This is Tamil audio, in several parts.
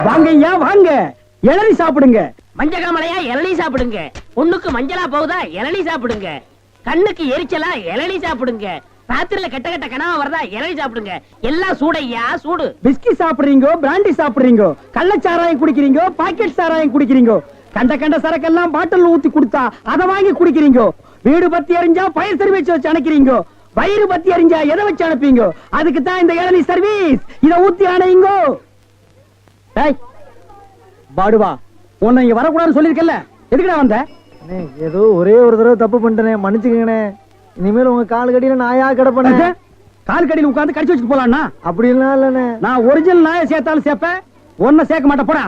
வாங்கய்யா வாங்க, இளநீ சாப்பிடுங்க. மஞ்சகாமலையா இளநீ சாப்பிடுங்க. பொண்ணுக்கு மஞ்சளா போகுதா இளநீ சாப்பிடுங்க. கண்ணுக்கு எரிச்சலா இளநீ சாப்பிடுங்க. ராத்திரில கெட்ட கெட்ட கனவா வரதா இளநீ சாப்பிடுங்க. எல்லாம் சூடையா சூடு. பிஸ்கி சாப்பிடுறீங்க, பிராண்டி சாப்பிடுறீங்க, கள்ளச்சாராயம் குடிக்கிறீங்க, பாக்கெட் சாராயம் குடிக்கிறீங்க, கண்ட கண்ட சரக்கெல்லாம் பாட்டில் ஊத்தி கொடுத்தா அதை வாங்கி குடிக்கிறீங்க. வீடு பத்தி எரிஞ்சா பயிர் சர்வீஸ் வச்சு அணைக்கிறீங்க. வயிறு பத்தி எரிஞ்சா எதை வச்சு அனுப்பீங்க? அதுக்கு தான் இந்த இளநீ சர்வீஸ். இத ஊத்தி அணையுங்க. பாடுவா, உன்னை இங்க வரக்கூடாதுன்னு சொல்லிருக்கல, எதுக்குடா வந்த? ஏதோ ஒரே ஒரு தடவை தப்பு பண்ணிட்டேனே, மன்னிச்சுக்கங்கண்ணே. இனிமேல் உங்க கால் கடியில நாயா கிடப்பேன். கால் கடியில் உட்கார்ந்து கடிச்சு வச்சுட்டு போலாம்னா? அப்படி எல்லாம் இல்லண்ணே. நான் ஒரிஜினல் நாயை சேர்த்தாலும் சேர்ப்பேன், ஒன்ன சேர்க்க மாட்டேன். போடா.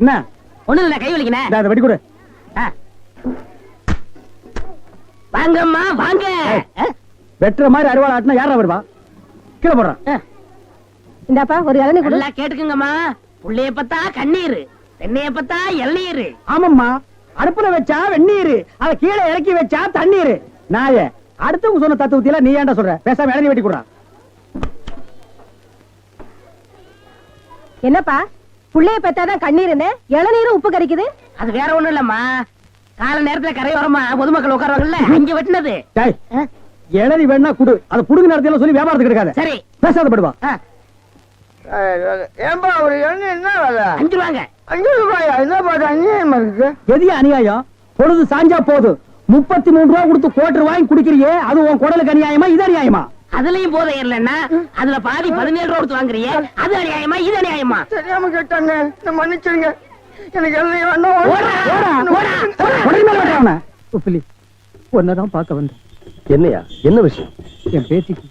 என்ன ஒண்ணு இல்ல, கை வலிக்கினேன். அதை வெடி கொடு. வாங்கம்மா வாங்க. வெட்டுற மாதிரி அறுவாள் ஆட்டினா யாரா வருவா? கீழே போடுறான். இந்தாப்பா ஒரு இளநீ கொடு. நல்லா கேட்டுக்குங்கம்மா. புள்ளைய பத்தா கண்ணீர், தென்னைய பத்தா இளநீர். ஆமாம்மா, அடுப்புல வச்சா வெந்நீர், அத கீழே இறக்கி வச்சா தண்ணீர். நாய அடுத்தவங்க சொன்ன தத்துவத்தில நீ ஏன்டா சொல்ற? பேசாம இளநீ வெட்டி கொடுறா. என்னப்பா புள்ளைய பெத்தாதான் கண்ணீர்னு இளநீரும் உப்பு கறிக்குது? அது வேற ஒண்ணும் இல்லம்மா, கால நேரத்துல கரையோரமா பொதுமக்கள் உட்காருவாங்கல்ல, அங்க வெட்டினது. இளநீ வேணா குடு, அதை புடுங்க நேரத்துல சொல்லி வியாபாரத்துக்கு இருக்காது. சரி பேசாத படுவா. ஏன்பா ஒரு எண்ணெய் என்ன வேலை? 5 ரூபாங்க. 5 ரூபாயா? என்ன பாட்டு அநியாயமா இருக்கு. எது அநியாயம்? பொழுது சாஞ்சா போது 33 ரூபா கொடுத்து கோட்டர் வாங்கி குடிக்கிறியே, அது உன் குடலுக்கு அநியாயமா? இது அநியாயமா? அதுலயும் போதை இல்லன்னா அதுல பாதி 17 ரூபா கொடுத்து வாங்குறியே, அது அநியாயமா இது அநியாயமா? தெரியாம கேட்டாங்க, மன்னிச்சிருங்க. எனக்கு எண்ணெய் ஒன்னதான் பார்க்க வந்தேன். என்னையா, என்ன விஷயம்? என் பேத்திக்கு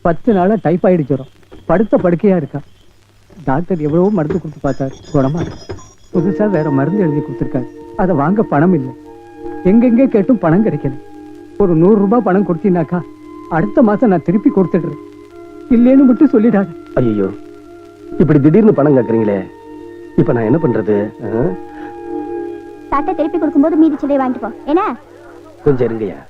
10 நாளா டைபாய்டு ஜுரம், படுத்த படுக்கையா இருக்கா. டாக்டர் எவ்வளவோ மருந்து கொடுத்து பார்த்தாரு, குணமா புதுசா வேற மருந்து எழுதி கொடுத்துருக்காரு. அதை வாங்க பணம் இல்லை. எங்கெங்க கேட்டும் பணம் கிடைக்கல. ஒரு 100 ரூபாய் பணம் கொடுத்தீங்கன்னாக்கா அடுத்த மாசம் நான் திருப்பி கொடுத்துடுறேன். இல்லேன்னு மட்டும் சொல்லிடாது. ஐயோ, இப்படி திடீர்னு பணம் கேக்குறீங்களே, இப்ப நான் என்ன பண்றது? சட்டை திருப்பி கொடுக்கும்போது மீதி சிலையை வாங்கிட்டு போ. என்ன கொஞ்சம் இருங்கய்யா.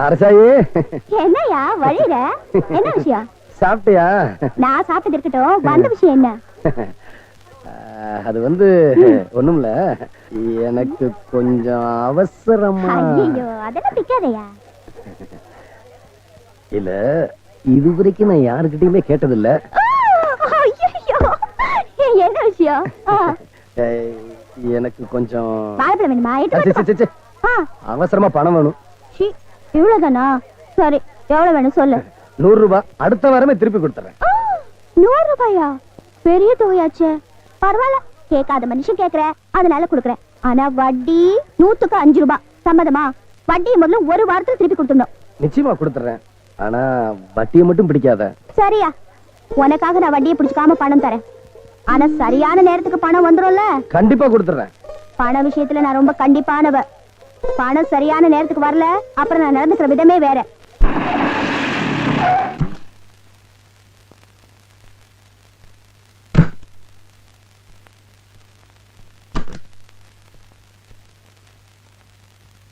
அரசாயே, என்னையா வழியில என்ன விஷயம்? சாப்பிட்டியா? நான் சாப்பிட்டு இருக்கட்டும், வந்த விஷயம் என்ன? அது வந்து ஒண்ணுமில்ல, எனக்கு கொஞ்சம் அவசரமா. ஐயோ, அதெல்லாம் பிக்காதையா. இல்ல, இதுவரைக்கும் நான் யாருக்கிட்டயுமே கேட்டதில்ல. என்ன விஷயம்? எனக்கு கொஞ்சம் வாழைப்பழம் வேணுமா? அவசரமா பணம் வேணும். இவ்வளவுதானா? சரி, எவ்வளவு வேணும் சொல்லு. 100 ரூபாய். அடுத்த வாரமே திருப்பி கொடுத்துறேன். 100 ரூபாயா? பெரிய தொகையாச்சே. பரவாயில்ல, கேட்காத மனுஷன் கேக்குற, அதனால கொடுக்குறேன். ஆனா வட்டி 100க்கு 5 ரூபாய். சம்மதமா? வட்டியை முதல்ல ஒரு வாரத்துல திருப்பி கொடுத்துடணும். நிச்சயமா கொடுத்துறேன். ஆனா வட்டியை மட்டும் பிடிக்காத. சரியா? உனக்காக நான் வட்டியை பிடிச்சுக்காம பணம் தரேன். ஆனா சரியான நேரத்துக்கு பணம் வந்துரும்ல? கண்டிப்பா கொடுத்துறேன். பண விஷயத்துல நான் ரொம்ப கண்டிப்பானவ. பணம் சரியான நேரத்துக்கு வரல, அப்புறம் நான் நடந்துக்கிற விதமே வேற.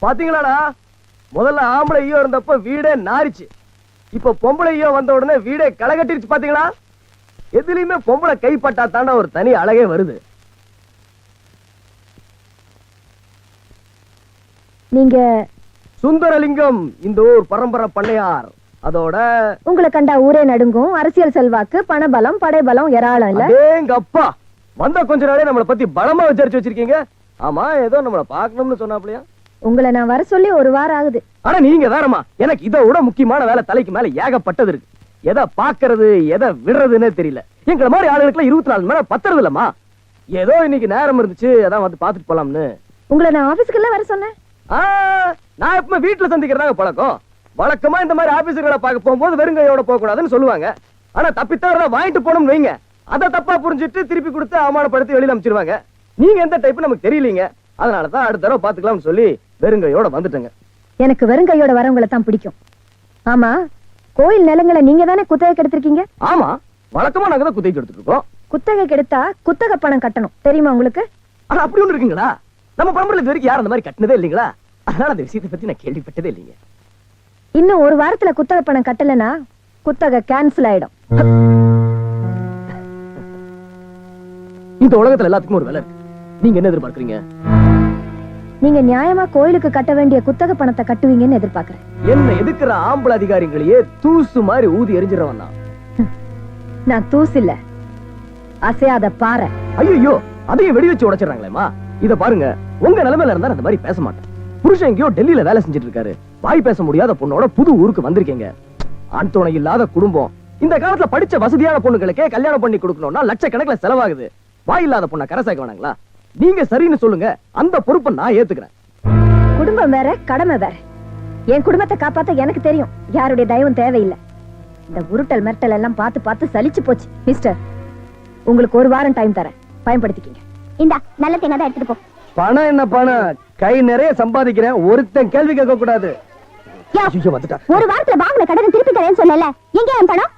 பாத்தீங்களாடா, முதல்ல ஆம்பளை ஐயோ இருந்தப்ப வீடே நாரிச்சு, இப்ப பொம்பளை ஐயோ வந்த உடனே வீடே களை கட்டிருச்சு. பாத்தீங்களா? எதுலயுமே பொம்பளை கைப்பட்டா தாண்டா ஒரு தனி அழகே வருது. நீங்க சுந்தரலிங்கம், இந்த ஊர் பரம்பரை பண்ணையார். அதோட உங்களை கண்டா ஊரே நடுங்கும். அரசியல் செல்வாக்கு, பணபலம், படைபலம் ஏராளம் இல்ல? எங்க அப்பா வந்த கொஞ்ச நாளே நம்மளை பத்தி பலமா விசாரிச்சு வச்சிருக்கீங்க. ஆமா, ஏதோ நம்மளை பாக்கணும்னு சொன்னாப்லையா? உங்களை நான் வர சொல்லி ஒரு வாரம் ஆகுது. ஆனா நீங்க வேறமா, எனக்கு இதை விட முக்கியமான வேலை தலைக்கு மேல ஏகப்பட்டது இருக்கு. எதை பாக்குறது எதை விடுறதுன்னே தெரியல. எங்களை மாதிரி ஆளுகளுக்குலாம் 24 மணி நேரம் பத்துறது இல்லம்மா. ஏதோ இன்னைக்கு நேரம் இருந்துச்சு, அதான் வந்து பாத்துட்டு போலாம்னு. உங்களை நான் ஆபீஸ்க்கு எல்லாம் வர சொன்னேன். நான் எப்பவுமே வீட்டுல சந்திக்கிறதாங்க பழக்கம். வழக்கமா இந்த மாதிரி ஆபீஸர்களை பார்க்க போகும்போது வெறுங்கையோட போக கூடாதுன்னு சொல்லுவாங்க. ஆனா தப்பித்தவரை வாங்கிட்டு போனோம்னு வைங்க, அதை தப்பா புரிஞ்சுட்டு திருப்பி கொடுத்து அவமானப்படுத்தி வெளியில அமைச்சிருவாங்க. நீங்க எந்த டைப் நமக்கு தெரியலீங்க. அதனாலதான் அடுத்த தடவை பாத்துக்கலாம்னு சொல்லி வெறுங்கையோட வந்துட்டேங்க. எனக்கு வெறுங்கையோட வரவங்களை தான் பிடிக்கும். ஆமா, கோயில் நிலங்களை நீங்க தானே குத்தகைக்கு எடுத்திருக்கீங்க? ஆமா, வழக்கமா நாங்க தான் குத்தகைக்கு எடுத்துட்டு இருக்கோம். குத்தகைக்கு எடுத்தா குத்தகை பணம் கட்டணும், தெரியுமா உங்களுக்கு? ஆனா அப்படி ஒண்ணு இருக்குங்களா? நம்ம பரம்பரையில இது வரைக்கும் யாரும் அந்த மாதிரி கட்டினதே இல்லைங்களா? அதனால அந்த விஷயத்தை பத்தி நான் கேள்விப்பட்டதே இல்லைங்க. இன்னும் ஒரு வாரத்துல குத்தகை பணம் கட்டலனா குத்தகை கேன்சல் ஆயிடும். இந்த உலகத்துல எல்லாத்துக்கும் ஒரு விலை இருக்கு. நீங்க என்ன எதிர்பார்க்கறீங்க? நீங்க நியாயமா கோயிலுக்கு கட்ட வேண்டிய குத்தகை பணத்தை கட்டுவீங்கன்னு எதிர்பார்க்கறேன். என்ன எதுக்குற ஆம்பளை அதிகாரிகளையே தூசு மாதிரி ஊதி எரிஞ்சிடறவன் தான். நான் தூசு இல்ல, அசையாத பாறை. ஐயோ, அதையும் வெடி வச்சு உடைச்சிடறாங்களேமா. இத பாருங்க, உங்க நிலைமையில இருந்தா அந்த மாதிரி பேச மாட்டேன். புருஷன் எங்கேயோ டெல்லியில வேலை செஞ்சுட்டு இருக்காரு. வாய் பேச முடியாத பொண்ணோட புது ஊருக்கு வந்திருக்கீங்க. ஆண் துணை இல்லாத குடும்பம். இந்த காலத்துல படிச்ச வசதியான பொண்ணுகளுக்கே கல்யாணம் பண்ணி கொடுக்கணும்னா லட்சக்கணக்கில் செலவாகுது. வாய் இல்லாத பொண்ணை கரை சேர்க்க வேணாங்களா? நீங்க சரின்னு சொல்லுங்க, அந்த பொறுப்பை நான் ஏத்துக்கிறேன். குடும்பம் வேற, கடமை வேற. என் குடும்பத்தை காப்பாத்த எனக்கு தெரியும், யாருடைய தயவும் தேவையில்லை. இந்த உருட்டல் மிரட்டல் எல்லாம் பார்த்து பார்த்து சலிச்சு போச்சு. மிஸ்டர், உங்களுக்கு ஒரு வாரம் டைம் தரேன், பயன்படுத்திக்கிங்க. இந்தா நல்ல தேங்காய் தான் எடுத்துட்டு போ. பணம் என்ன பணம்? கை நிறைய சம்பாதிக்கிறேன், ஒருத்தன் கேள்வி கேட்க கூடாது. ஐயோ, வந்துட்டா. ஒரு வாரத்துல வாங்கின கடனை திருப்பி தரேன்னு சொன்னல, எங்க என் பணம்?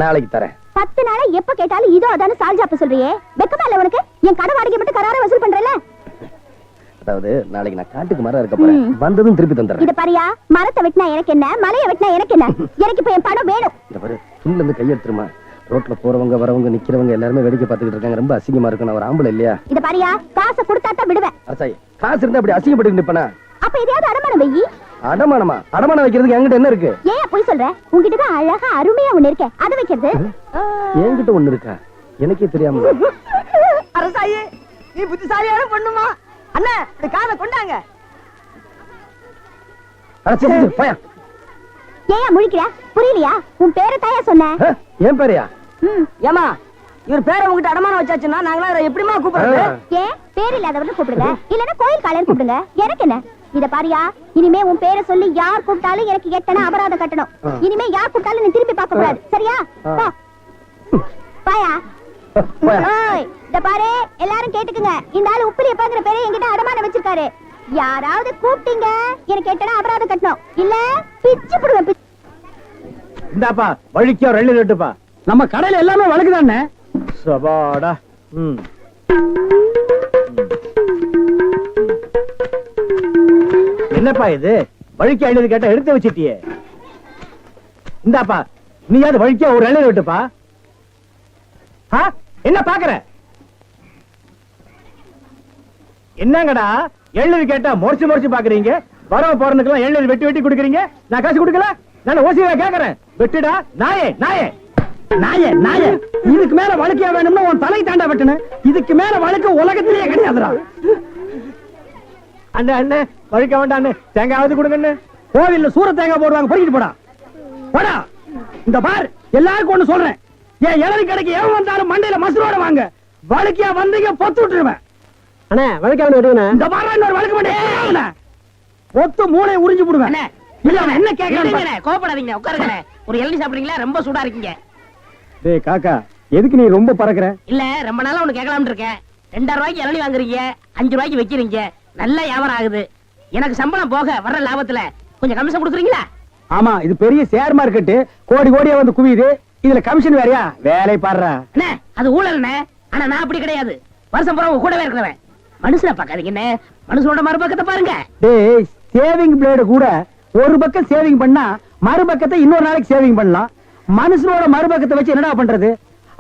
நாளைக்கு தரேன். 10 நாளா எப்ப கேட்டாலும் இதோ அதான சால்ஜாப்ப சொல்றியே, வெக்கமா இல்ல உனக்கு? என் கடை வாடகை மட்டும் கரார வசூல் பண்றல. அதாவது நாளைக்கு நான் காட்டுக்கு மரம் இருக்க போறேன், வந்ததும் திருப்பி தந்துறேன். இத பாரியா, மரத்தை வெட்டினா எனக்கு என்ன, மலையை வெட்டினா எனக்கு என்ன? எனக்கு இப்ப என் பணம் வேணும். இந்த பாரு, துண்ணுல இருந்து கையெடுத்துருமா. ரோட்ல போறவங்க வரவங்க நிக்கிறவங்க எல்லாருமே வேடிக்கை பார்த்துக்கிட்டு இருக்காங்க. ரொம்ப அசிங்கமா இருக்கு. நான் ஒரு ஆம்பளை இல்லையா? இத பாரியா, காசை கொடுத்தா தான் விடுவேன். அரசாயி, காசு இருந்தா அப்படி அசிங்கப்பட்டு நிப்பனா? அப்ப இதையாவது அடமானம் வெயி. அடமானமா? அடமானம் வைக்கிறதுக்கு என்கிட்ட என்ன இருக்கு? ஏன் போய் சொல்ற? உன்கிட்ட தான் அழகா அருமையா ஒண்ணு இருக்கே, அதை வைக்கிறது. என்கிட்ட ஒண்ணு இருக்கா? எனக்கே தெரியாம. அரசாயி, நீ புத்திசாலியான பொண்ணுமா? அண்ணா, இந்த காதை கொண்டாங்க. பயா ஏன் முழிக்கிற? புரியலையா? உன் பேரை தாயா சொன்ன. ஏன் பேரையா? ஏமா, இவர் பேரை உங்ககிட்ட அடமானம் வச்சாச்சுன்னா நாங்களா எப்படிமா கூப்பிடுறது? ஏன் பேர் இல்லாதவர்னு கூப்பிடுங்க, இல்லன்னா கோயில் காலைன்னு கூப்பிடுங்க, எனக்கு என்ன? இத பாரியா, இனிமே உன் பேரை சொல்லி யார் கூப்பிட்டாலும் எனக்கு எட்டனா அபராதம் கட்டணும். இனிமே யார் கூப்பிட்டாலும் நீ திருப்பி பார்க்க கூடாது, சரியா? போ. பாயா. ஓய், இத பாரு, எல்லாரும் கேட்டுக்குங்க. இந்த ஆளு உப்பிலியப்பாங்கிற பேரை என்கிட்ட அடமானம் வச்சிருக்காரு. யாராவது கூப்பிட்டீங்க, எனக்கு எட்டனா அபராதம் கட்டணும், இல்ல பிச்சு புடுவேன். இந்தாப்பா வழிக்கோ 2 லட்டுப்பா. நம்ம கடையில எல்லாமே வழக்குதானே. சபாடா. என்னப்பா இது? வழிக்கு 50 கேட்டா எடுத்து வச்சிட்டியே. இந்தாப்பா, நீயாவது வழிக்கோ ஒரு 2 லட்டுப்பா. என்ன பாக்குற? என்னங்கடா 70 கேட்டா முறைச்சு பாக்குறீங்க? வரவ போறதுக்கெல்லாம் 70 வெட்டி வெட்டி குடுக்குறீங்க. நான் காசு கொடுக்கல, நான் ஓசியா கேக்குறேன். வெட்டுடா நாயே நாயே நாயே நாயே, இதுக்கு மேல வழக்கியா வேணும்னா உன் தலை தாண்டா வெட்டணும். இதுக்கு மேல வழக்கு உலகத்திலேயே கிடையாதுடா. அண்ணே அண்ணே, வழிக்க வேண்டாம் அண்ணே, தேங்காவது கொடுங்கண்ணே. கோவில்ல சூர தேங்காய் போடுவாங்க, பொறிக்கிட்டு போடா போடா. இந்த பார், எல்லாருக்கும் ஒண்ணு சொல்றேன், ஏன் இளநீ கடைக்கு எவன் வந்தாலும் மண்டையில மசுரோட வாங்க. வழக்கியா வந்தீங்க பொத்து விட்டுருவேன். அண்ணே வழிக்க வேணும். இந்த பாரு, இன்னொரு வழக்கு மாட்டேன், பொத்து மூளை உறிஞ்சு போடுவேன். என்ன கேட்கறேன்? கோபப்படாதீங்க, உட்காருங்க. ஒரு இளநீ சாப்பிடுறீங்களா? ரொம்ப சூடா இருக்கீங்க. டேய் காக்கா, எதுக்கு நீ ரொம்ப பறக்குற? இல்ல, ரொம்ப நாளா ஒண்ணு கேட்கலாம்னு இருக்கேன். 2000 ரூபாய்க்கு இளநீ வாங்குறீங்க, 5 ரூபாய்க்கு வைக்கிறீங்க, நல்ல வியாபாரம் ஆகுது. எனக்கு சம்பளம் போக வர்ற லாபத்துல கொஞ்சம் கமிஷன் கொடுக்குறீங்களா? ஆமா, இது பெரிய ஷேர் மார்க்கெட், கோடி கோடியா வந்து குவியுது. இதுல கமிஷன் வேறயா? வேலை பாடுறா. அண்ணே, அது ஊழல்ண்ணே. ஆனா நான் அப்படி கிடையாது. வருஷம் பூரா உங்க கூடவே இருக்கிறவன். மனுஷனை பார்க்காதீங்க என்ன, மனுஷனோட மறுபக்கத்தை பாருங்க. டேய், சேவிங் பிளேடு கூட ஒரு பக்கம் சேவிங் பண்ணா மறுபக்கத்தை இன்னொரு நாளைக்கு சேவிங் பண்ணலாம். மனுஷனோட மறுபக்கத்தை வச்சு என்னடா பண்றது?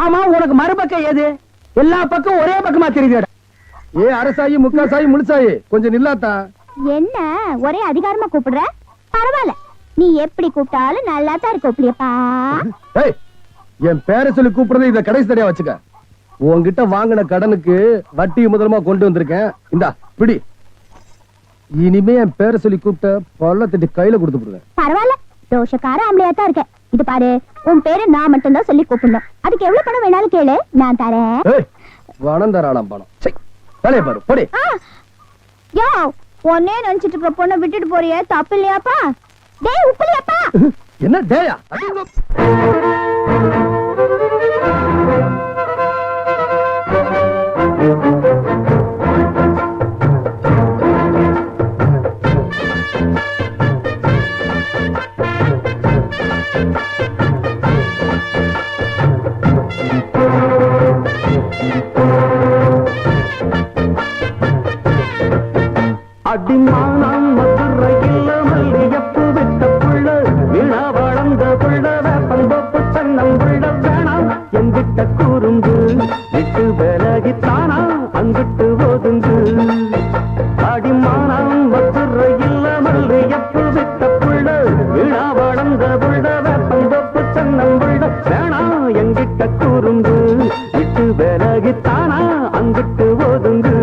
ஆமா, உனக்கு மறுபக்கம் ஏது? எல்லா பக்கம் ஒரே பக்கமா தெரியுது. ஏ அரசாயி, முக்காசாயி, முழுசாயி, கொஞ்சம் நில்லாத்தா. என்ன ஒரே அதிகாரமா கூப்பிடுற? பரவாயில்ல, நீ எப்படி கூப்பிட்டாலும் நல்லா தான் இருக்க புளியப்பா. ஏய், என் பேரை சொல்லி கூப்பிடுறது இத கடைசி தடையா வச்சுக்க. உன்கிட்ட வாங்கின கடனுக்கு வட்டி முதலமா கொண்டு வந்திருக்கேன். இந்தா பிடி. இனிமே என் பேரை சொல்லி கூப்பிட்ட பல்ல தட்டி கையில கொடுத்து விடுவேன். பரவாயில்ல, தோஷக்கார ஆம்பளையா தான் இருக்க. இது பாரு, உன் பேரு நான் மட்டும் தான் சொல்லி கூப்பிடணும். அதுக்கு எவ்வளவு பணம் வேணாலும் கேளு, நான் தரேன். ஏய், பணம் தராளாம் பணம். சை, வேலையை பாரு, போடி. யோ, ஒன்னே நினைச்சிட்டு இருக்க பொண்ணை விட்டுட்டு போறியே, தப்பு இல்லையாப்பா? டேய் உப்புலியாப்பா. என்ன டேயா? அடிமானம் மதுரையில் மல்லியப்பு விட்ட புள்ள வீணா வளர்ந்த புள்ள வேப்பந்தோப்பு தன்னம் புள்ள வேணாம் எங்கிட்ட கூறும்பு விட்டு விலகித்தானா அங்கிட்டு ஒதுங்கு அடிமானம் மதுரையில் மல்லியப்பு விட்ட புள்ள வீணா வளர்ந்த புள்ள வேப்பந்தோப்பு தன்னம் புள்ள வேணாம் எங்கிட்ட கூறும்பு விட்டு விலகித்தானா அங்கிட்டு ஒதுங்கு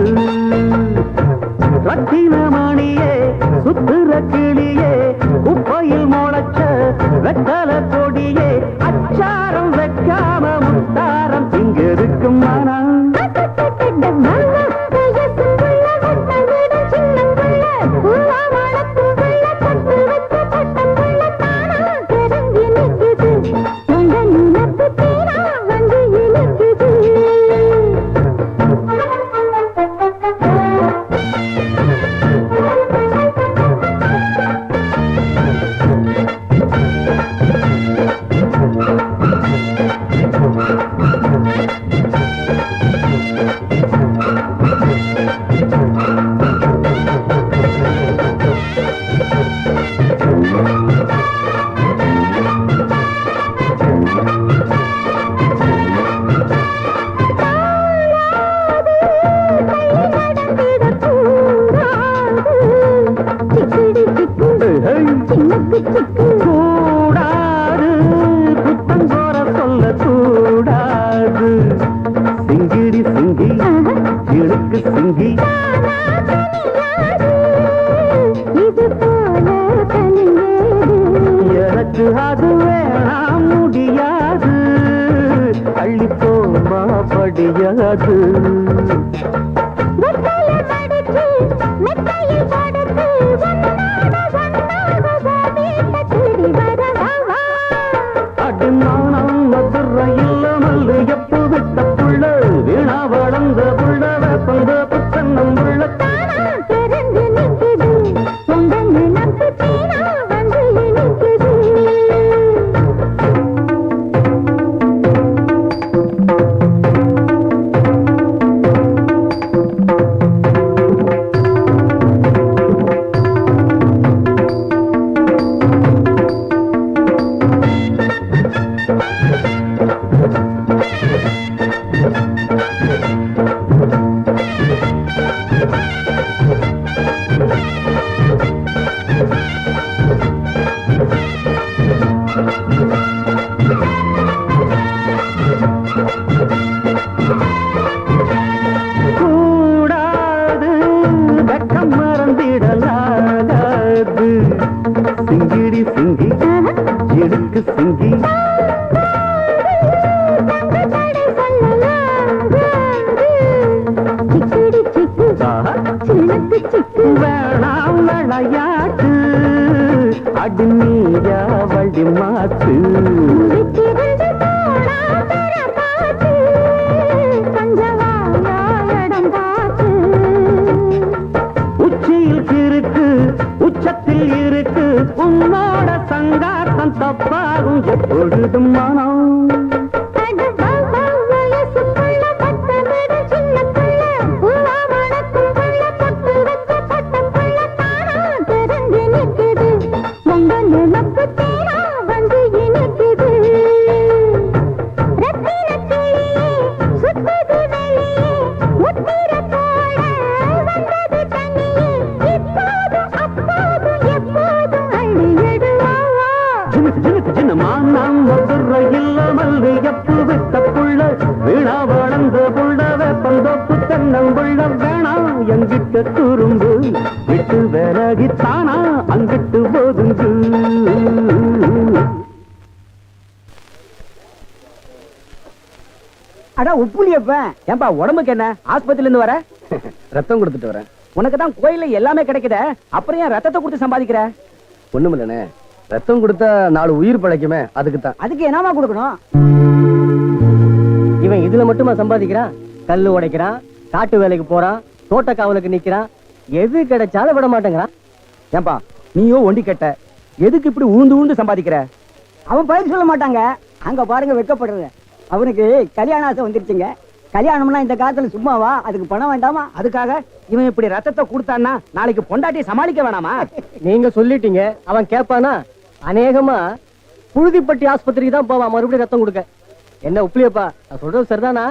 ரத்தினமணியே சுத்துற கிளியே குப்பையில் முளைச்ச வெத்தல கொடியே அச்சாரம் வைக்காம முத்தாரம் இங்க இருக்கும் மனம் கூடாது குத்தம் போற சொல்ல கூடாது சிங்கிடி சிங்கி இழுக்கு சிங்கி எனக்கு அது வேணாம் முடியாது அள்ளி போமா படியாது அடிமானம் மதுரையில் மல்லியப்பு விட்ட புள்ள வீணா வளர்ந்த புள்ள வேப்பந்த புத்தன்னம் புள்ள கூடாது வெக்கம் மறந்திடலாகாது சிங்கிடி சிங்கி இடுக்கு சிங்கி வேணாம் விளையாட்டு அடி நீயா வழி மாத்து உச்சியில் இருக்கு உச்சத்தில் இருக்கு உன்னோட சங்காத்தம் தப்பாகும் எப்பொழுதும் மனம் மானம் மதுரையில் மல்லியப்பு விட்ட புள்ள வீணா வளர்ந்த புள்ள வேப்பந்தோப்பு தென்னங்குள்ள வேணாம் எங்கிட்ட துரும்பு விட்டு விலகித்தானா அங்கிட்டு ஒதுங்கு அடா உப்புலியப்ப ஏன்பா உடம்புக்கு என்ன ஆஸ்பத்திரில இருந்து வர ரத்தம் கொடுத்துட்டு வரேன். உனக்கு தான் கோயில்ல எல்லாமே கிடைக்குதே அப்புறம் ஏன் ரத்தத்தை கொடுத்து சம்பாதிக்கிற ஒண்ணுமில்லண்ணே, ரத்தம் கொடுத்தா 4 உயிர் பிழைக்குமே, அதுக்கு தான். அதுக்கு என்னமா கொடுக்கணும்? இவன் இதுல மட்டுமா சம்பாதிக்கிறான்? கல்லு உடைக்கிறான், காட்டு வேலைக்கு போறான், தோட்ட காவலுக்கு நிக்கிறான், எது கிடைச்சாலும் விட மாட்டேங்கிறான். ஏன்பா நீயோ ஒண்டி கட்ட, எதுக்கு இப்படி ஊந்து ஊந்து சம்பாதிக்கிற? அவன் பதில் சொல்ல மாட்டாங்க. அங்க பாருங்க வெட்கப்படுறது. அவனுக்கு கல்யாண ஆசை வந்துருச்சுங்க. கல்யாணம்னா இந்த காலத்துல சும்மாவா? அதுக்கு பணம் வேண்டாமா? அதுக்காக இவன் இப்படி ரத்தத்தை கொடுத்தான்னா நாளைக்கு பொண்டாட்டியை சமாளிக்க வேணாமா? நீங்க சொல்லிட்டீங்க, அவன் கேட்பானா? அநேகமா புழுதிப்பட்டி ஆஸ்பத்திரிக்கு தான் போவான் மறுபடியும் ரத்தம் கொடுக்க. என்ன உப்பிலியப்பா, நான் சொல்றது சரிதானா?